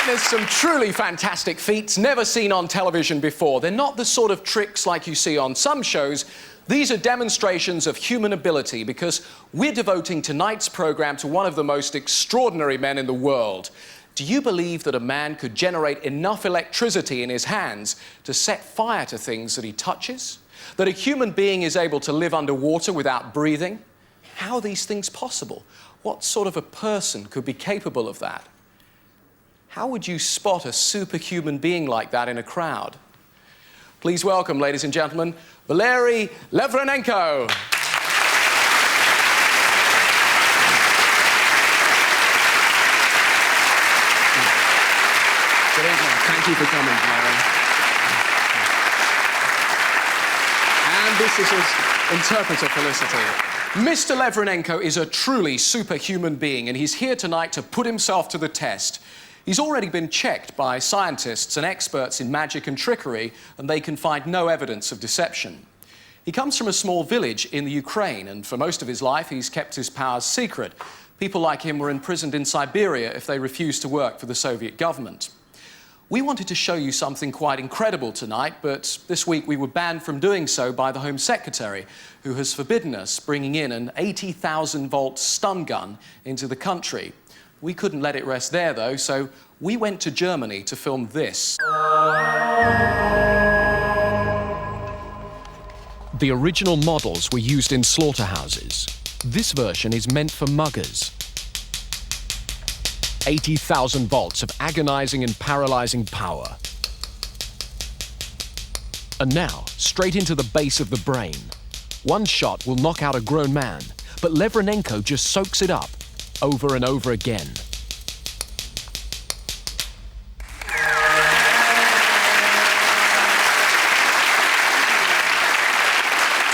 witnessed some truly fantastic feats never seen on television before. They're not the sort of tricks like you see on some shows. These are demonstrations of human ability because we're devoting tonight's programme to one of the most extraordinary men in the world. Do you believe that a man could generate enough electricity in his hands to set fire to things that he touches? That a human being is able to live underwater without breathing? How are these things possible? What sort of a person could be capable of that? How would you spot a superhuman being like that in a crowd? Please welcome, ladies and gentlemen, Valery Levranenko. Good evening. Thank you for coming, Valery. And this is his interpreter, Felicity. Mr. Levranenko is a truly superhuman being, and he's here tonight to put himself to the test. He's already been checked by scientists and experts in magic and trickery, and they can find no evidence of deception. He comes from a small village in the Ukraine, and for most of his life, he's kept his powers secret. People like him were imprisoned in Siberia if they refused to work for the Soviet government. We wanted to show you something quite incredible tonight, but this week we were banned from doing so by the Home Secretary, who has forbidden us bringing in an 80,000-volt stun gun into the country. We couldn't let it rest there, though, so we went to Germany to film this. The original models were used in slaughterhouses. This version is meant for muggers. 80,000 volts of agonizing and paralyzing power. And now, straight into the base of the brain. One shot will knock out a grown man, but Levranenko just soaks it up over and over again.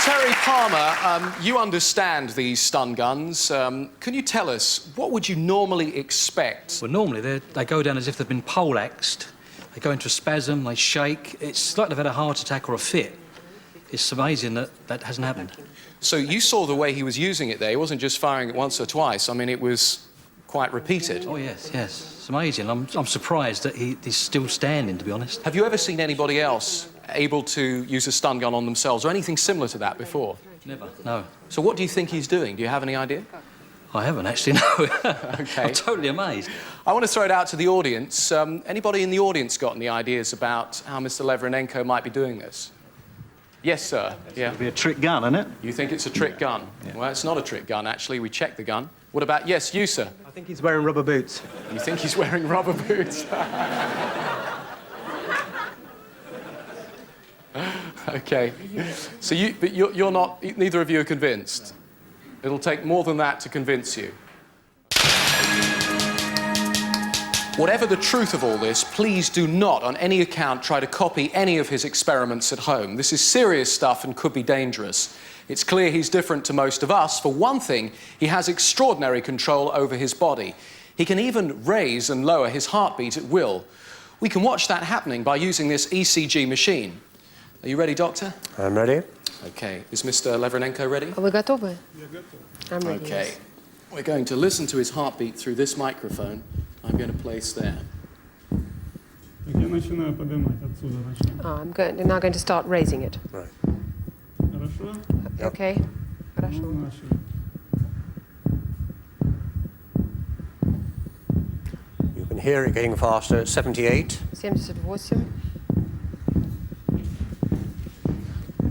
Terry Palmer, you understand these stun guns. Can you tell us, what would you normally expect? Well, normally they go down as if they've been poleaxed. They go into a spasm, they shake. It's like they've had a heart attack or a fit. It's amazing that that hasn't happened. So you saw the way he was using it there. He wasn't just firing it once or twice. I mean, it was quite repeated. Oh, yes, yes. It's amazing. I'm surprised that he's still standing, to be honest. Have you ever seen anybody else able to use a stun gun on themselves or anything similar to that before? Never, no. So what do you think he's doing? Do you have any idea? I haven't, actually, no. OK. I'm totally amazed. I want to throw it out to the audience. Anybody in the audience got any ideas about how Mr. Levranenko might be doing this? Yes, sir. Yeah. It'll be a trick gun, isn't it? You think it's a trick gun? Yeah. Well, it's not a trick gun, actually. We checked the gun. What about, yes, you, sir? I think he's wearing rubber boots. You think he's wearing rubber boots? OK. So you're not, neither of you are convinced? It'll take more than that to convince you. Whatever the truth of all this, please do not, on any account, try to copy any of his experiments at home. This is serious stuff and could be dangerous. It's clear he's different to most of us. For one thing, he has extraordinary control over his body. He can even raise and lower his heartbeat at will. We can watch that happening by using this ECG machine. Are you ready, Doctor? I'm ready. OK. Is Mr. Levranenko ready? Вы готовы? I'm ready. OK. We're going to listen to his heartbeat through this microphone. I'm going to place there. I'm now going to start raising it. Right. OK? Хорошо. You can hear it getting faster at 78, 78,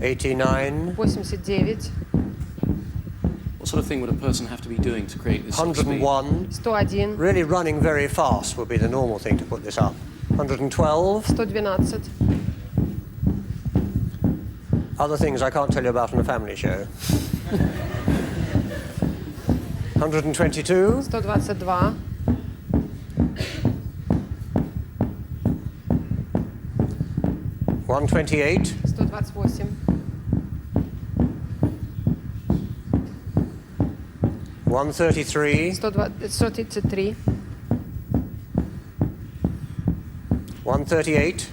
89, 89, What sort of thing would a person have to be doing to create this sort of speed? 101. 101, Really running very fast would be the normal thing to put this up. 112. 112, Other things I can't tell you about on a family show. 122. 122, 128. 128, 133. 133, 138. 138,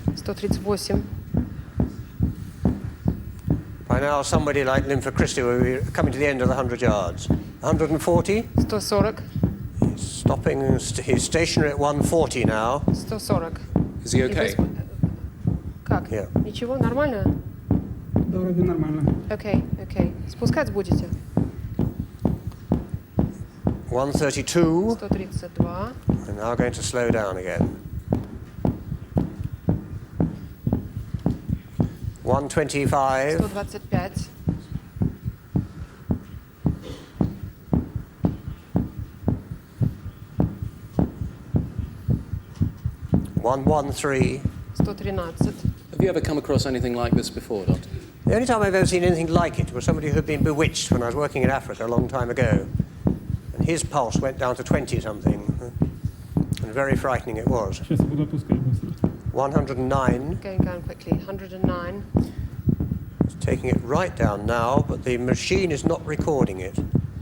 By now, somebody like Lympha Christie will be coming to the end of the 100 yards. 140. 140, Stopping, he's stationary at 140 now. 140. Is he И вы okay? Как? Yeah. Ничего? Нормально? Да, вроде нормально. Окей, окей. Спускать будете? 132. 132. And now going to slow down again. 125. 125. 113. 113. Have you ever come across anything like this before, Doctor? The only time I've ever seen anything like it was somebody who'd been bewitched when I was working in Africa a long time ago. And his pulse went down to 20-something. And very frightening it was. Сейчас я буду опускать быстро. 109. Going down quickly. 109. It's taking it right down now, but the machine is not recording it.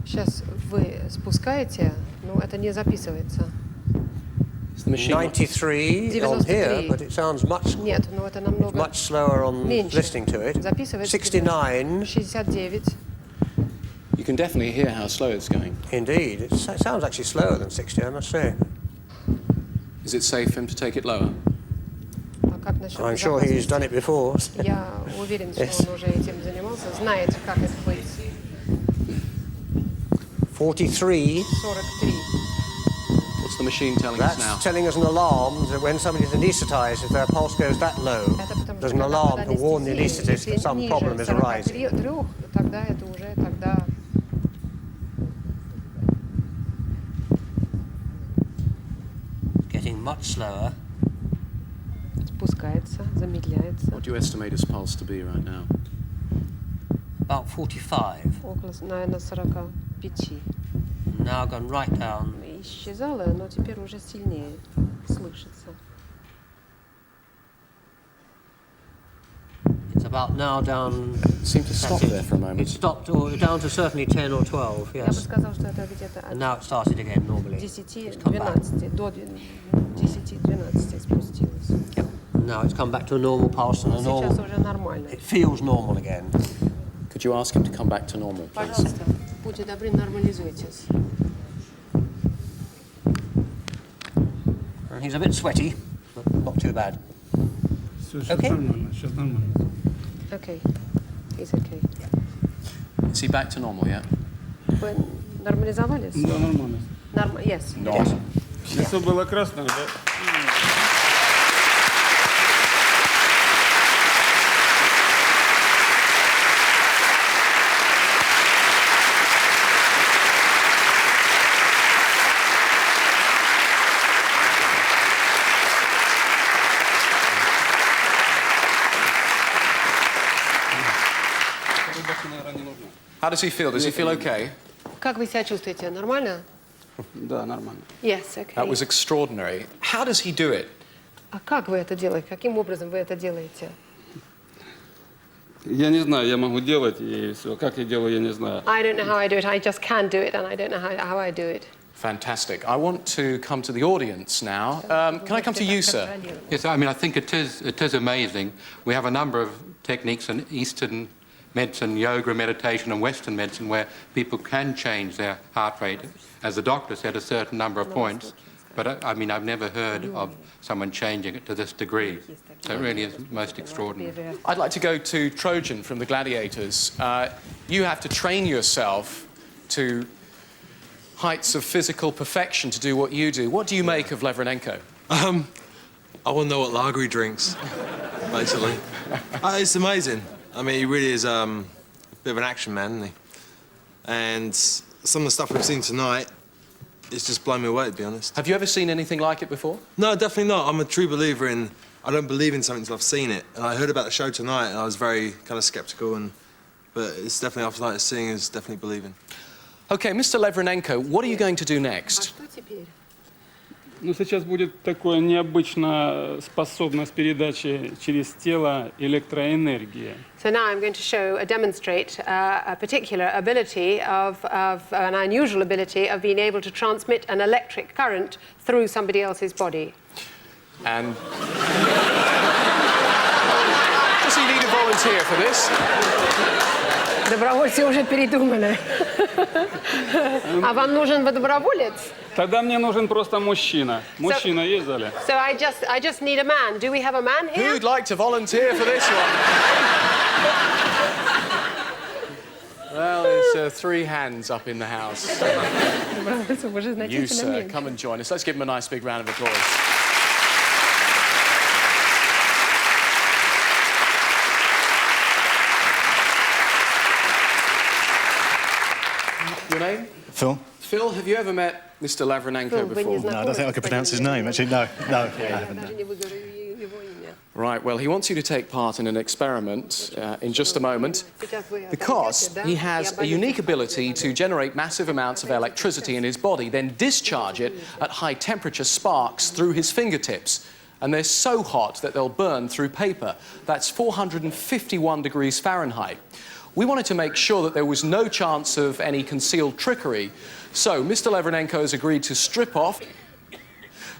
Сейчас вы спускаете, но это не записывается. Is the machine 93 on here, 93. but it sounds much, Нет, но это намного much slower on меньше. listening to it. Записывается 69. 69. You can definitely hear how slow it's going. Indeed, it sounds actually slower than 60, I must say. Is it safe for him to take it lower? А как насчет I'm sure he's done it before. Я уверен, что Yes. он уже этим занимался, знает, как это быть. 43. 43. What's the machine telling us now? That's telling us an alarm that when somebody's anaesthetised, if their pulse goes that low, Это потому there's что an когда alarm под to warn the анестезией, anaesthetist если that some ниже problem is 43, arising. тогда это уже тогда Getting much slower. спускается, замедляется. What do you estimate his pulse to be right now? About 45. Около, наверное, 45. Now gone right down. Исчезало, но теперь уже сильнее слышится. It's about now down. It seemed to stop there for a It moment. stopped down to certainly 10 or 12, Я бы yes. сказал, что это где-то And от now it started again normally. 10-12 до 10-12 спустилось. Now it's come back to a normal pulse and a Сейчас normal. уже нормально. It feels normal again. Could you ask him to come back to normal, please? Пожалуйста, будьте добры, нормализуйтесь. And he's a bit sweaty, but not too bad. Все, сейчас Okay. нормально, сейчас нормально. Okay. He's okay. Is he back to normal yet? Вы нормализовались? Да, нормально. Yes. Not. Все было красное, да? Рубашка, наверное, не нужна. How does he feel? Does he feel okay? Как вы себя чувствуете? Нормально? Да, нормально. Yes, okay. That was extraordinary. How does he do it? А как вы это делаете? Каким образом вы это делаете? Я не знаю, я могу делать и все. Как я делаю, я не знаю. I don't know how I do it. I just can do it, and I don't know how I do it. Fantastic. I want to come to the audience now. Can I come to you, sir? Yes, I mean, I think it is amazing. We have a number of techniques in Eastern medicine, yoga, meditation, and Western medicine where people can change their heart rate, as the doctor said, a certain number of points. But I mean, I've never heard of someone changing it to this degree. So it really is most extraordinary. I'd like to go to Trojan from the Gladiators. You have to train yourself to heights of physical perfection to do what you do. What do you make of Levranenko? I want to know what lager he drinks, basically. It's amazing. I mean, he really is a bit of an action man, isn't he? And some of the stuff we've seen tonight, it's just blown me away, to be honest. Have you ever seen anything like it before? No, definitely not. I'm a true believer in, I don't believe in something until I've seen it. And I heard about the show tonight, and I was very kind of sceptical, but it's definitely, after tonight, seeing is definitely believing. Okay, Mr. Levranenko, what are you going to do А next? что теперь? Ну, сейчас будет такое необычная способность передачи через тело электроэнергии. So now I'm going to demonstrate a particular ability of an unusual ability of being able to transmit an electric current through somebody else's body. And does he need a volunteer for this? Добровольцы уже передумали. А вам нужен доброволец? Тогда мне нужен просто мужчина. Мужчина есть в зале? So I just need a man. Do we have a man here? Who'd like to volunteer for this one? Well, there's 3 hands up in the house. Добровольцев уже You, значительно sir, меньше. come and join us. Let's give him a nice big round of applause. Your name? Phil? Phil, have you ever met Mr. Lavranenko Вы не before? No, I don't think I could pronounce his name, actually. No, I haven't. Даже не выговорю его имя. Right, well, he wants you to take part in an experiment in just a moment Сейчас вы because отойдете, да? he has a unique ability to generate massive amounts of electricity in his body, then discharge it at high temperature sparks through his fingertips. And they're so hot that they'll burn through paper. That's 451 degrees Fahrenheit. We wanted to make sure that there was no chance of any concealed trickery. So Mr. Lavranenko has agreed to strip off.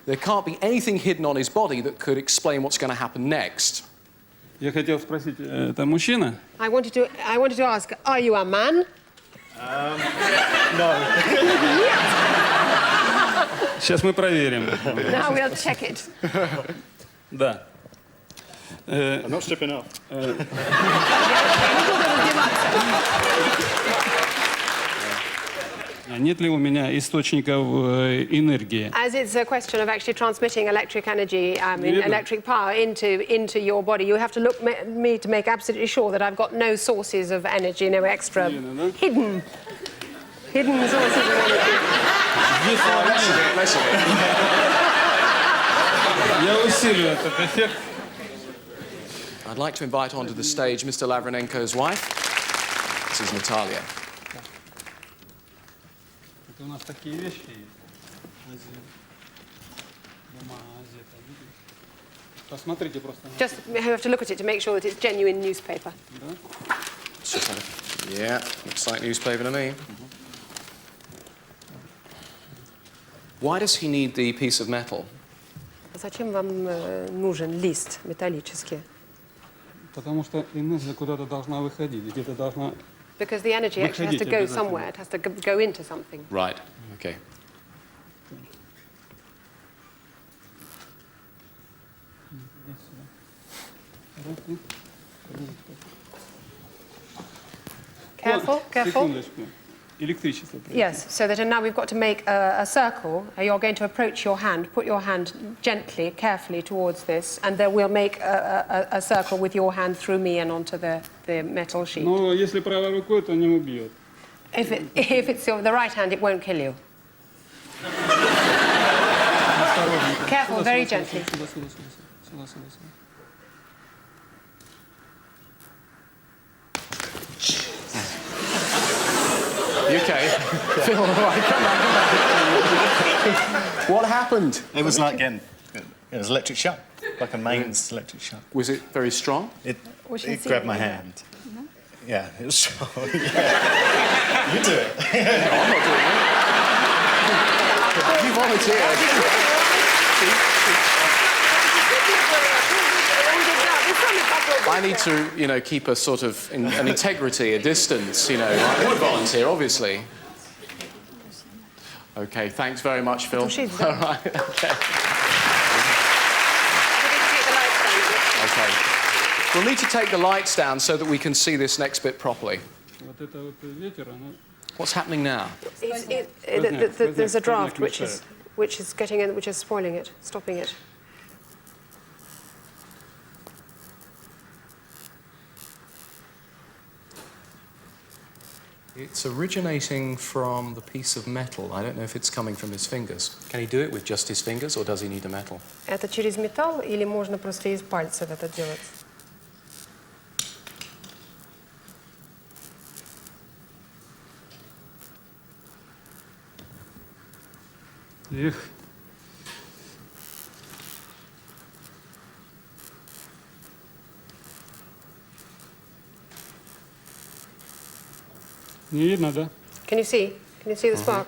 There can't be anything hidden on his body that could explain what's going to happen next. Я хотел спросить, это мужчина? I wanted to ask, are you a man? No. Сейчас мы проверим. Now we'll check it. Да. I'm not stripping off. Нет ли у меня источников энергии? As it's a question of actually transmitting electric energy, Yeah. electric power into your body, you have to look me to make absolutely sure that I've got no sources of energy, no extra hidden sources of energy. Less of it. Я усилю этот эффект. I'd like to invite onto the stage Mr. Lavranenko's wife. This is Natalia. Это у нас такие вещи есть. Азия. Дома Азия, там, видите? Посмотрите просто. Just you have to look at it to make sure that it's genuine newspaper. It's just like yeah, looks like newspaper to me. Why does he need the piece of metal? Зачем вам нужен лист металлический? Потому что энергия куда-то должна выходить, где-то должна... Because the energy actually has to go somewhere. It has to go into something. Right, okay. Careful, careful. Секундочку. Электричество. Yes, so that now we've got to make a circle. You're going to approach your hand, put your hand gently, carefully towards this, and then we'll make a circle with your hand through me and onto the metal sheet. Но если правой рукой, то не убьет. If it's the right hand, it won't kill you. Careful, very gently. Сюда. You okay? Phil, all right, come back. What happened? It was like getting... It was electric shock, like a mains electric shock. Was it very strong? It Очень grabbed my сильно. hand. Yeah, it was strong. Yeah. You do it. No, I'm not doing it. You volunteered. I need to, keep a sort of an integrity, a distance, I would volunteer, obviously. Okay, thanks very much, Phil. Тушить, All да. right, okay. Okay. We'll need to take the lights down so that we can see this next bit properly. Вот это вот ветер, оно... What's happening now? There's a draft which is getting in, which is spoiling it, stopping it. It's originating from the piece of metal. I don't know if it's coming from his fingers. Can he do it with just his fingers, or does he need a metal? Это через металл или можно просто из пальцев это делать? Эх. Не видно, да? Can you see? Can you see the spark?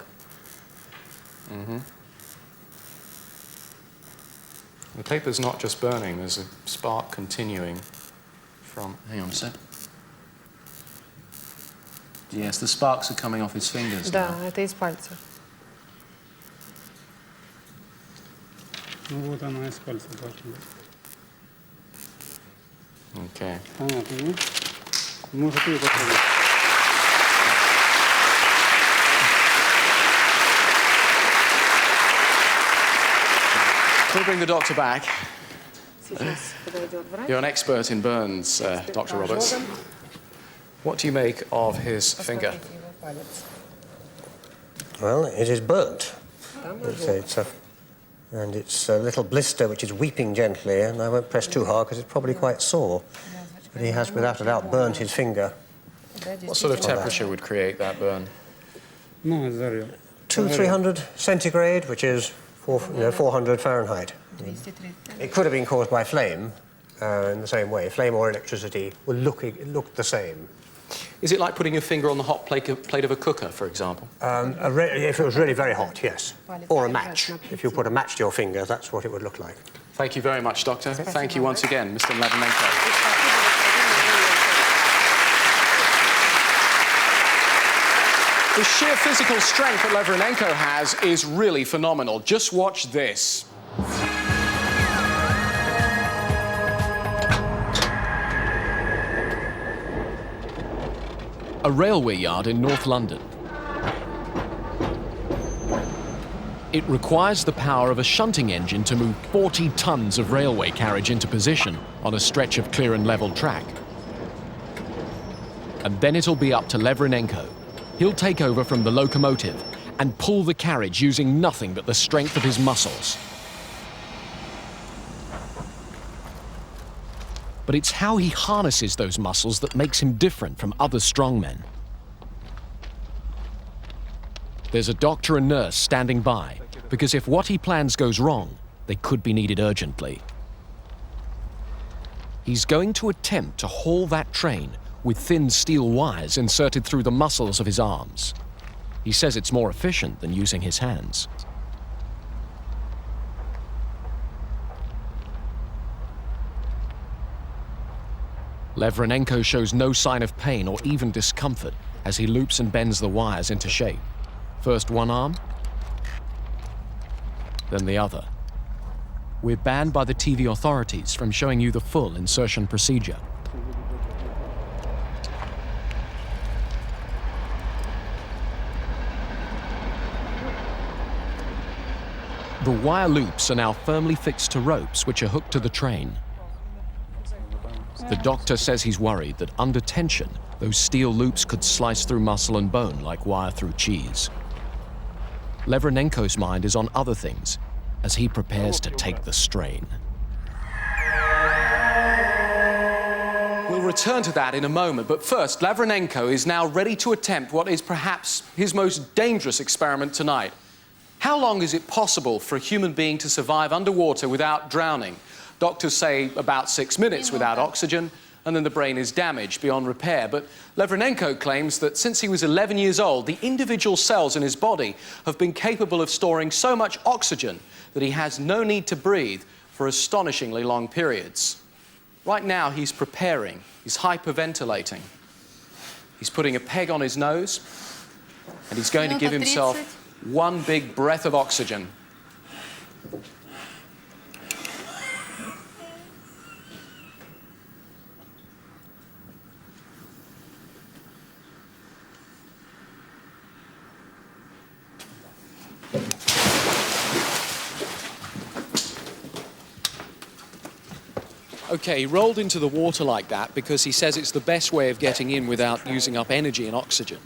The paper's not just burning, there's a spark continuing from... Hang on a sec. Yes, the sparks are coming off his fingers Да, now. это из пальцев. Ну вот она из пальца должна быть. Okay. А, ты видишь? Может, ее попробовать. We'll bring the doctor back. Сейчас подойдет врач. You're an expert in burns, Dr. Roberts. What do you make of his finger? Посмотрите его палец. Well, it is burnt. Там And it's a little blister which is weeping gently, and I won't press too hard because it's probably quite sore. But he has, without a doubt, burnt his finger. What sort of temperature would create that burn? Ну, зарю. 200-300 centigrade, which is 400 Fahrenheit. It could have been caused by flame in the same way. Flame or electricity will look the same. Is it like putting your finger on the hot plate of a cooker, for example? If it was really very hot, yes. Or a match. If you put a match to your finger, that's what it would look like. Thank you very much, Doctor. Thank you once again, Mr. Levernenko. The sheer physical strength that Levernenko has is really phenomenal. Just watch this. A railway yard in North London. It requires the power of a shunting engine to move 40 tons of railway carriage into position on a stretch of clear and level track. And then it'll be up to Levernenko. He'll take over from the locomotive and pull the carriage using nothing but the strength of his muscles. But it's how he harnesses those muscles that makes him different from other strongmen. There's a doctor and nurse standing by, because if what he plans goes wrong, they could be needed urgently. He's going to attempt to haul that train with thin steel wires inserted through the muscles of his arms. He says it's more efficient than using his hands. Levernenko shows no sign of pain or even discomfort as he loops and bends the wires into shape. First one arm, then the other. We're banned by the TV authorities from showing you the full insertion procedure. The wire loops are now firmly fixed to ropes which are hooked to the train. The doctor says he's worried that under tension, those steel loops could slice through muscle and bone like wire through cheese. Levernenko's mind is on other things as he prepares to take the strain. We'll return to that in a moment, but first, Levernenko is now ready to attempt what is perhaps his most dangerous experiment tonight. How long is it possible for a human being to survive underwater without drowning? Doctors say about 6 minutes without oxygen, and then the brain is damaged beyond repair. But Levernenko claims that since he was 11 years old, the individual cells in his body have been capable of storing so much oxygen that he has no need to breathe for astonishingly long periods. Right now, he's preparing. He's hyperventilating. He's putting a peg on his nose, and he's going to give himself one big breath of oxygen. Okay, he rolled into the water like that because he says it's the best way of getting in without using up energy and oxygen.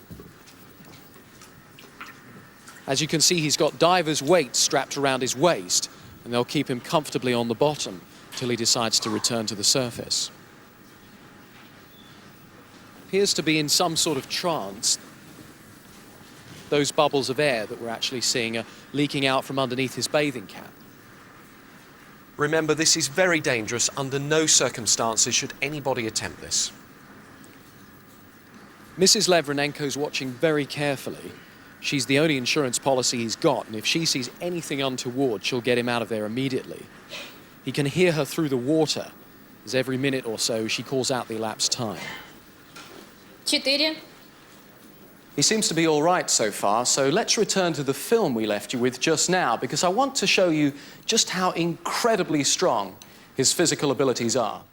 As you can see, he's got divers' weights strapped around his waist, and they'll keep him comfortably on the bottom till he decides to return to the surface. Appears to be in some sort of trance. Those bubbles of air that we're actually seeing are leaking out from underneath his bathing cap. Remember, this is very dangerous. Under no circumstances should anybody attempt this. Mrs. Levernenko's watching very carefully. She's the only insurance policy he's got, and if she sees anything untoward, she'll get him out of there immediately. He can hear her through the water, as every minute or so she calls out the elapsed time. 4, He seems to be all right so far, so let's return to the film we left you with just now, because I want to show you just how incredibly strong his physical abilities are.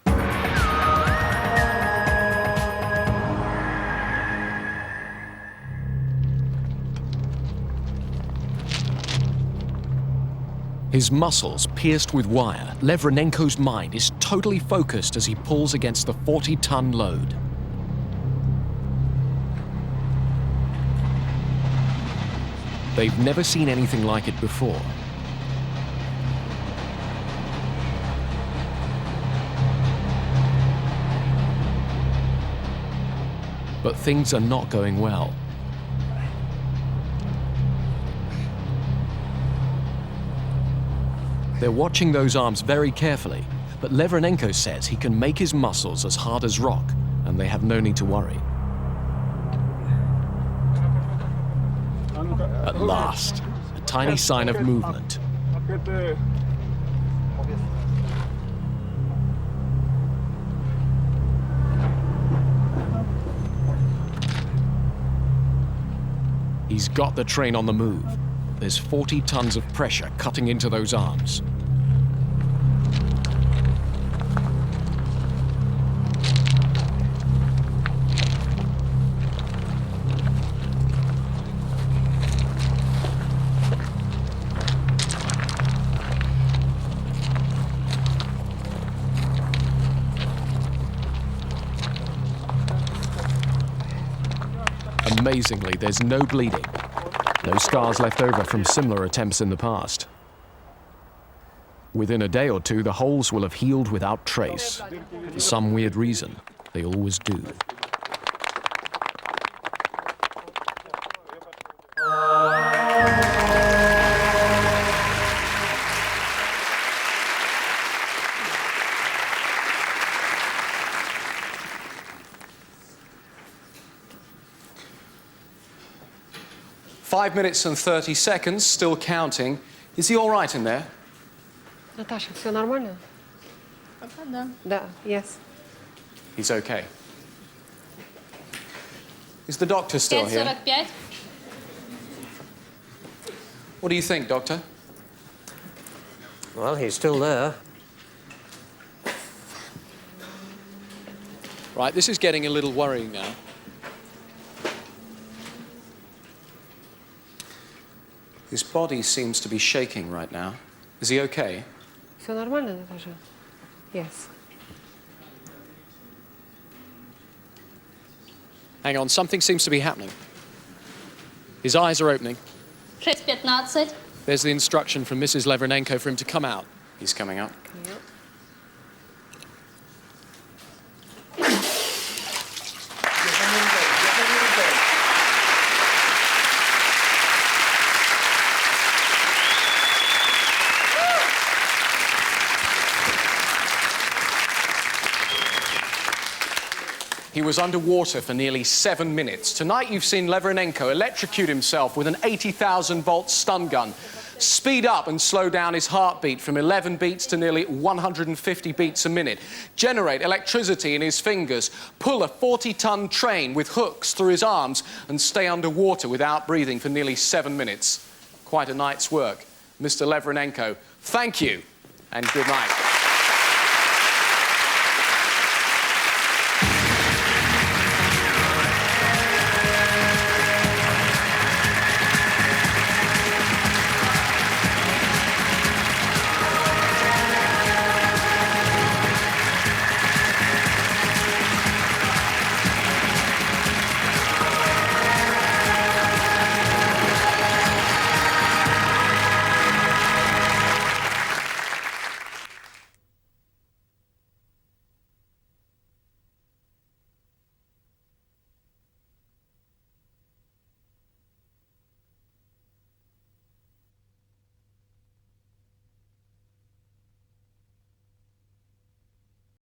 His muscles pierced with wire, Levranenko's mind is totally focused as he pulls against the 40-ton load. They've never seen anything like it before. But things are not going well. They're watching those arms very carefully, but Levranenko says he can make his muscles as hard as rock, and they have no need to worry. At last, a tiny sign of movement. He's got the train on the move. There's 40 tons of pressure cutting into those arms. Amazingly, there's no bleeding. No scars left over from similar attempts in the past. Within a day or two, the holes will have healed without trace. For some weird reason, they always do. Five minutes and 30 seconds, still counting. Is he all right in there? Natasha, все нормально? Да. Да, yes. He's okay. Is the doctor still here? 5:45. What do you think, doctor? Well, he's still there. Right, this is getting a little worrying now. His body seems to be shaking right now. Is he okay? Все нормально, Natasha? Yes. Hang on, something seems to be happening. His eyes are opening. 6:15. There's the instruction from Mrs. Levranenko for him to come out. He's coming out. Yep. He was underwater for nearly 7 minutes. Tonight you've seen Levranenko electrocute himself with an 80,000-volt stun gun, speed up and slow down his heartbeat from 11 beats to nearly 150 beats a minute, generate electricity in his fingers, pull a 40-ton train with hooks through his arms and stay underwater without breathing for nearly 7 minutes. Quite a night's work. Mr. Levranenko, thank you and good night.